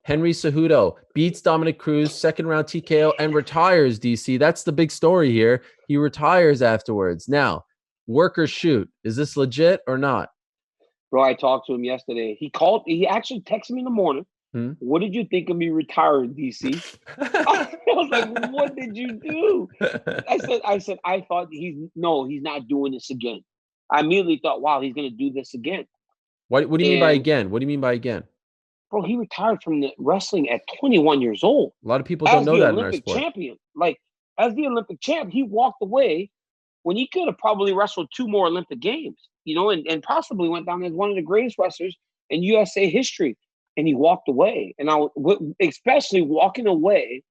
Henry Cejudo beats Dominick Cruz, second round TKO, and retires, DC. That's the big story here. He retires afterwards. Now, work or shoot. Is this legit or not? Bro, I talked to him yesterday. He actually texted me in the morning. What did you think of me retiring, DC? I was like, what did you do? I said, I thought he's not doing this again. I immediately thought, wow, he's going to do this again. What do you mean by again? What do you mean by again? Bro, he retired from the wrestling at 21 years old. A lot of people don't know that in our sport. Champion. Like, as the Olympic champ, he walked away when he could have probably wrestled 2 more Olympic games, and possibly went down as one of the greatest wrestlers in USA history. And he walked away. And especially walking away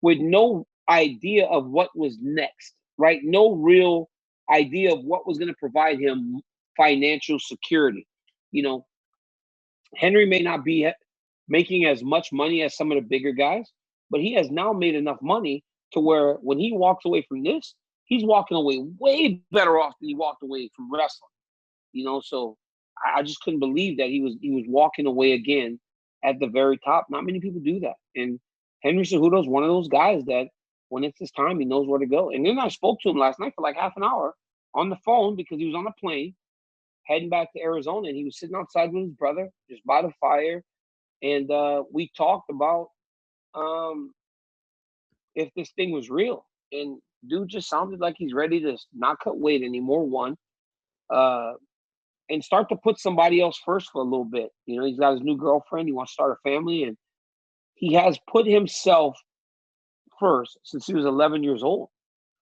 with no idea of what was next, right? No real idea of what was going to provide him financial security. Henry may not be making as much money as some of the bigger guys, but he has now made enough money to where when he walks away from this, he's walking away way better off than he walked away from wrestling. So I just couldn't believe that he was walking away again at the very top. Not many people do that. And Henry Cejudo is one of those guys that when it's his time, he knows where to go. And then I spoke to him last night for like half an hour on the phone because he was on a plane heading back to Arizona, and he was sitting outside with his brother just by the fire. And we talked about if this thing was real. And dude just sounded like he's ready to not cut weight anymore, one. And start to put somebody else first for a little bit. He's got his new girlfriend. He wants to start a family. And he has put himself first since he was 11 years old.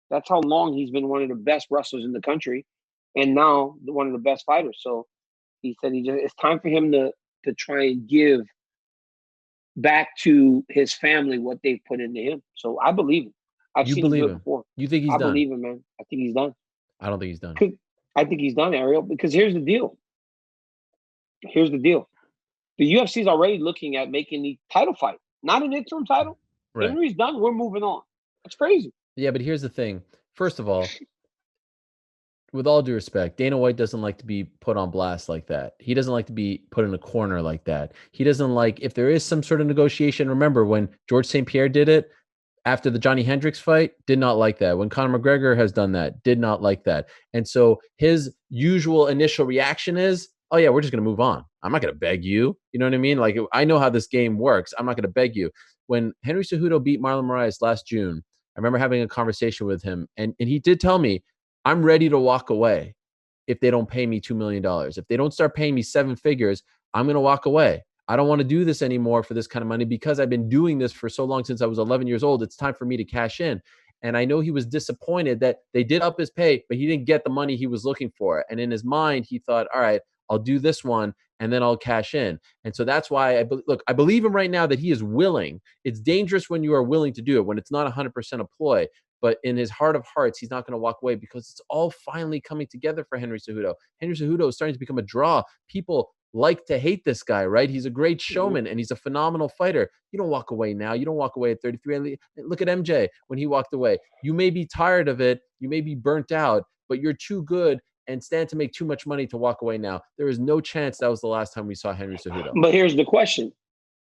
That's how long he's been one of the best wrestlers in the country. And now one of the best fighters. So he said it's time for him to try and give back to his family what they've put into him. So I believe him. I've seen him do it before. You think he's done? I believe him, man. I think he's done. I don't think he's done. I think he's done, Ariel, because here's the deal. The UFC is already looking at making the title fight, not an interim title. Right. Henry's done. We're moving on. That's crazy. Yeah, but here's the thing. First of all, with all due respect, Dana White doesn't like to be put on blast like that. He doesn't like to be put in a corner like that. He doesn't like, if there is some sort of negotiation, remember when George St. Pierre did it after the Johnny Hendricks fight, did not like that. When Conor McGregor has done that, did not like that. And so his usual initial reaction is, oh yeah, we're just going to move on. I'm not going to beg you. You know what I mean? Like, I know how this game works. I'm not going to beg you. When Henry Cejudo beat Marlon Moraes last June, I remember having a conversation with him, and he did tell me, I'm ready to walk away if they don't pay me $2 million. If they don't start paying me 7 figures, I'm going to walk away. I don't want to do this anymore for this kind of money because I've been doing this for so long since I was 11 years old. It's time for me to cash in. And I know he was disappointed that they did up his pay, but he didn't get the money he was looking for. And in his mind, he thought, all right, I'll do this one and then I'll cash in. And so that's why I believe him right now that he is willing. It's dangerous when you are willing to do it, when it's not 100% a ploy. But in his heart of hearts, he's not going to walk away because it's all finally coming together for Henry Cejudo. Henry Cejudo is starting to become a draw. People like to hate this guy, right? He's a great showman and he's a phenomenal fighter. You don't walk away now. You don't walk away at 33. Look at MJ when he walked away. You may be tired of it. You may be burnt out, but you're too good and stand to make too much money to walk away now. There is no chance that was the last time we saw Henry Cejudo. But here's the question.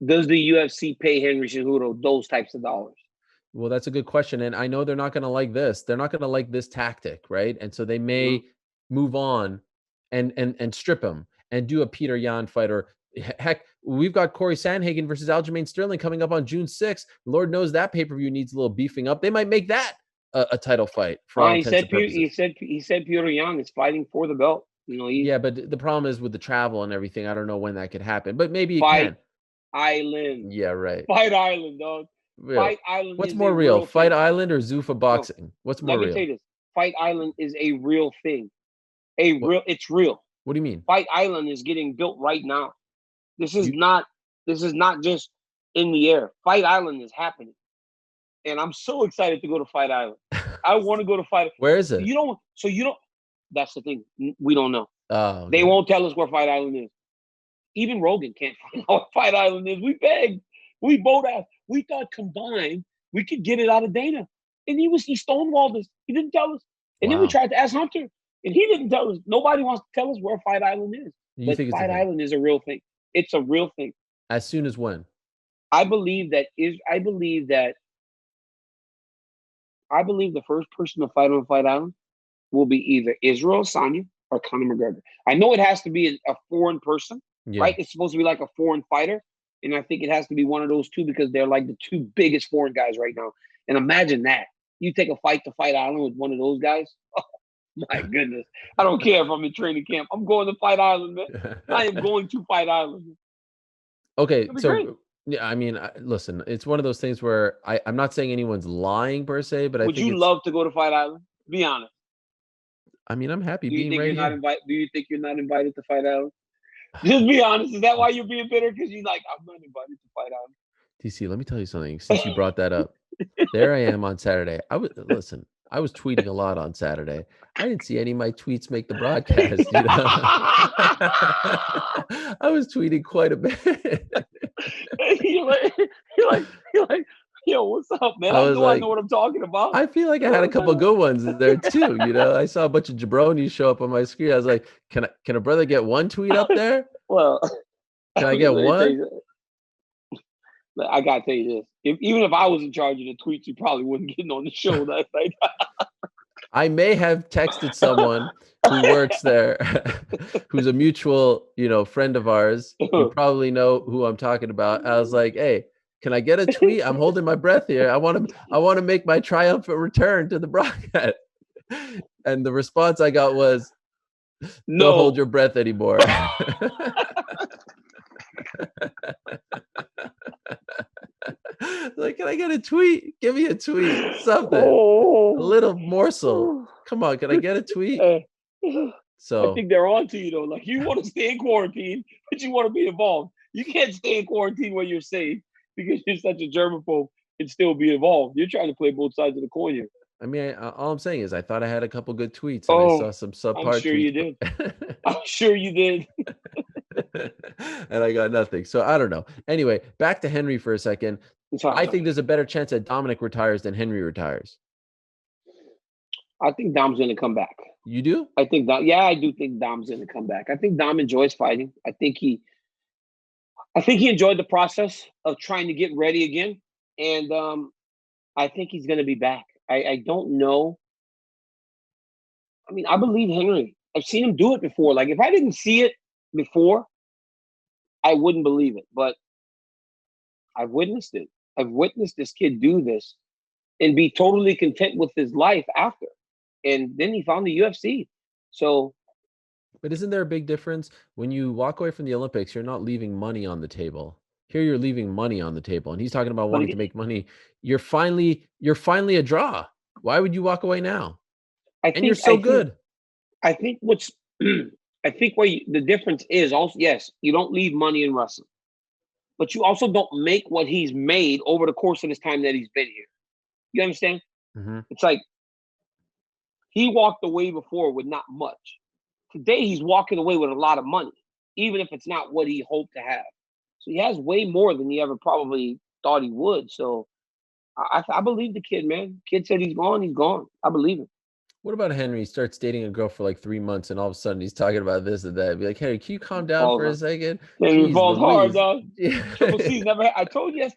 Does the UFC pay Henry Cejudo those types of dollars? Well, that's a good question. And I know they're not going to like this. They're not going to like this tactic, right? And so they may move on and strip him and do a Peter Yan fight. Or heck, we've got Corey Sandhagen versus Aljamain Sterling coming up on June 6th. Lord knows that pay-per-view needs a little beefing up. They might make that a title fight. He said Peter Yan is fighting for the belt. Yeah, but the problem is with the travel and everything. I don't know when that could happen, but maybe it can. Fight Island. Yeah, right. Fight Island, dog. Real. Fight Island. What's more real, Fight Island or Zuffa Boxing? What's more real? Let me tell you this. Fight Island is a real thing. It's real. What do you mean? Fight Island is getting built right now. This is not just in the air. Fight Island is happening. And I'm so excited to go to Fight Island. I want to go to Fight. Where is it? You don't. That's the thing. We don't know. Oh. Okay. They won't tell us where Fight Island is. Even Rogan can't find out what Fight Island is. We begged. We both asked. We thought combined we could get it out of Dana. And he stonewalled us. He didn't tell us. And then we tried to ask Hunter. And he didn't tell us. Nobody wants to tell us where Fight Island is. But Fight Island is a real thing. It's a real thing. As soon as when? I believe the first person to fight on Fight Island will be either Israel Adesanya or Conor McGregor. I know it has to be a foreign person, right? It's supposed to be like a foreign fighter. And I think it has to be one of those two because they're like the two biggest foreign guys right now. And imagine that. You take a fight to Fight Island with one of those guys. Oh, my goodness. I don't care if I'm in training camp. I'm going to Fight Island, man. I am going to Fight Island. Okay, so great. Yeah, I mean, listen, it's one of those things where I'm not saying anyone's lying per se, but would you love to go to Fight Island? Be honest. I mean, I'm happy being right here. Do you think you're not invited to Fight Island? Just be honest. Is that why you're being bitter? Because you're like, I'm not invited to Fight Island. DC, let me tell you something. Since you brought that up, there I am on Saturday. I was tweeting a lot on Saturday. I didn't see any of my tweets make the broadcast. You know? I was tweeting quite a bit. you're like, yo, what's up, man? I know what I'm talking about. I feel like I had a couple good ones there too. You know, I saw a bunch of jabronis show up on my screen. I was like, can a brother get one tweet up there? Well, can I get one? I gotta tell you this: even if I was in charge of the tweets, you probably wouldn't get on the show that night. I may have texted someone who works there, who's a mutual, friend of ours. You probably know who I'm talking about. I was like, hey, can I get a tweet? I'm holding my breath here. I want to make my triumphant return to the broadcast. And the response I got was, no, don't hold your breath anymore. Like, can I get a tweet? Give me a tweet, something, a little morsel. Come on, can I get a tweet? So I think they're on to you though. Like, you want to stay in quarantine, but you want to be involved. You can't stay in quarantine where you're safe because you're such a germaphobe and still be involved. You're trying to play both sides of the coin here. I mean, all I'm saying is I thought I had a couple good tweets and I saw some subpar I'm sure tweets. You did. I'm sure you did. And I got nothing. So I don't know. Anyway, back to Henry for a second. I think there's a better chance that Dominick retires than Henry retires. I think Dom's going to come back. You do? I do think Dom's going to come back. I think Dom enjoys fighting. I think he enjoyed the process of trying to get ready again. And I think he's going to be back. I don't know. I mean, I believe Henry. I've seen him do it before. Like, if I didn't see it before, I wouldn't believe it. But I've witnessed it. I've witnessed this kid do this and be totally content with his life after. And then he found the UFC. So. But isn't there a big difference? When you walk away from the Olympics, you're not leaving money on the table. Here you're leaving money on the table. And he's talking about wanting to make money. You're finally a draw. Why would you walk away now? You're so good. I think the difference is also, yes, you don't leave money in wrestling. But you also don't make what he's made over the course of his time that he's been here. You understand? Mm-hmm. It's like he walked away before with not much. Today, he's walking away with a lot of money, even if it's not what he hoped to have. So he has way more than he ever probably thought he would. So I believe the kid, man. Kid said he's gone. He's gone. I believe him. What about Henry? He starts dating a girl for like 3 months, and all of a sudden he's talking about this and that. Be like, Henry, can you calm down for a second? Henry falls hard, dog. Triple C's never. I told you,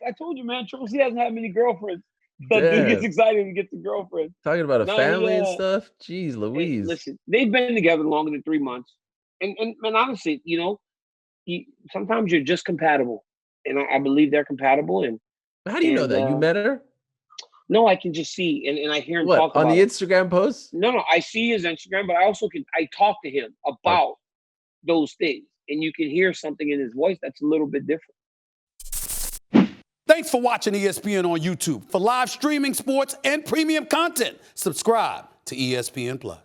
man. Triple C hasn't had many girlfriends. That dude gets excited and gets a girlfriend. Talking about a family and stuff. Jeez, Louise. Hey, listen, they've been together longer than 3 months, and honestly, sometimes you're just compatible, and I believe they're compatible. And how do you know that? You met her? No, I can just see and I hear him talk about on the Instagram posts. No, I see his Instagram, but I also I talk to him about those things, and you can hear something in his voice that's a little bit different. Thanks for watching ESPN on YouTube. For live streaming, sports, and premium content, subscribe to ESPN+.